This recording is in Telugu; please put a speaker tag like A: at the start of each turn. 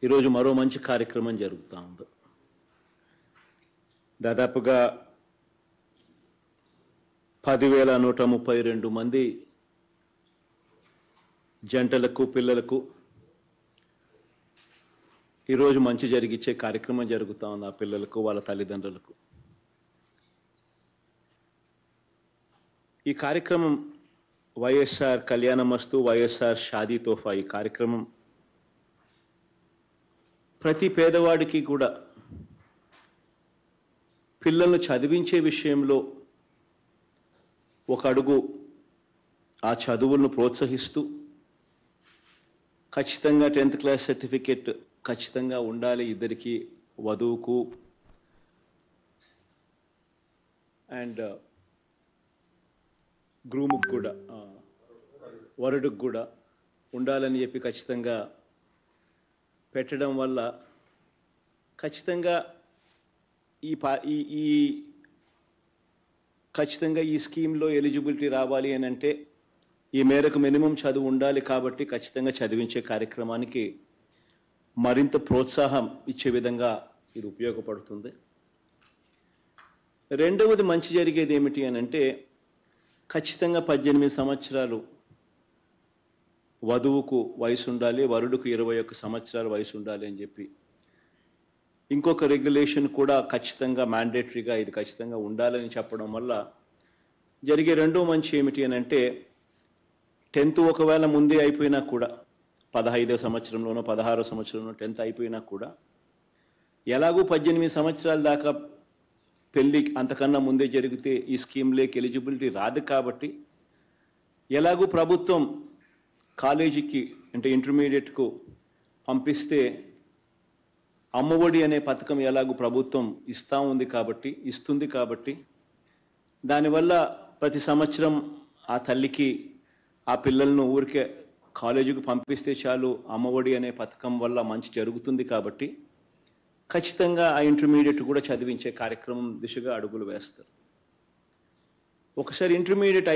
A: ఈరోజు మరో మంచి కార్యక్రమం జరుగుతూ ఉంది. దాదాపుగా 10,132 మంది జంటలకు పిల్లలకు ఈరోజు మంచి జరిగించే కార్యక్రమం జరుగుతూ ఉంది. ఆ పిల్లలకు వాళ్ళ తల్లిదండ్రులకు ఈ కార్యక్రమం వైఎస్ఆర్ కళ్యాణమస్తు, వైఎస్ఆర్ షాదీ తోఫా. ఈ కార్యక్రమం ప్రతి పేదవాడికి కూడా పిల్లలను చదివించే విషయంలో ఒక అడుగు ఆ చదువులను ప్రోత్సహిస్తూ ఖచ్చితంగా 10th క్లాస్ సర్టిఫికేట్ ఖచ్చితంగా ఉండాలి ఇద్దరికి, వధువుకు అండ్ గ్రూముకు కూడా, వరుడుకు కూడా ఉండాలని చెప్పి ఖచ్చితంగా పెట్టడం వల్ల ఖచ్చితంగా ఖచ్చితంగా ఈ స్కీమ్లో ఎలిజిబిలిటీ రావాలి అని అంటే ఈ మేరకు మినిమం చదువు ఉండాలి. కాబట్టి ఖచ్చితంగా చదివించే కార్యక్రమానికి మరింత ప్రోత్సాహం ఇచ్చే విధంగా ఇది ఉపయోగపడుతుంది. రెండవది మంచి జరిగేది ఏమిటి అని అంటే ఖచ్చితంగా 18 సంవత్సరాలు వధువుకు వయసు ఉండాలి, వరుడుకు 21 సంవత్సరాల వయసు ఉండాలి అని చెప్పి ఇంకొక రెగ్యులేషన్ కూడా ఖచ్చితంగా మ్యాండేటరీగా ఇది ఖచ్చితంగా ఉండాలని చెప్పడం వల్ల జరిగే రెండో మంచి ఏమిటి అని అంటే 10th ఒకవేళ ముందే అయిపోయినా కూడా 15వ సంవత్సరంలోనో 16వ సంవత్సరంలో 10th అయిపోయినా కూడా ఎలాగూ 18 సంవత్సరాల దాకా పెళ్లి అంతకన్నా ముందే జరిగితే ఈ స్కీమ్లోకి ఎలిజిబిలిటీ రాదు. కాబట్టి ఎలాగూ ప్రభుత్వం కాలేజీకి అంటే ఇంటర్మీడియట్కు పంపిస్తే అమ్మఒడి అనే పథకం ఎలాగూ ప్రభుత్వం ఇస్తుంది కాబట్టి దానివల్ల ప్రతి సంవత్సరం ఆ తల్లికి ఆ పిల్లలను ఊరికే కాలేజీకి పంపిస్తే చాలు, అమ్మఒడి అనే పథకం వల్ల మంచి జరుగుతుంది. కాబట్టి ఖచ్చితంగా ఆ ఇంటర్మీడియట్ కూడా చదివించే కార్యక్రమం దిశగా అడుగులు వేస్తారు. ఒకసారి ఇంటర్మీడియట్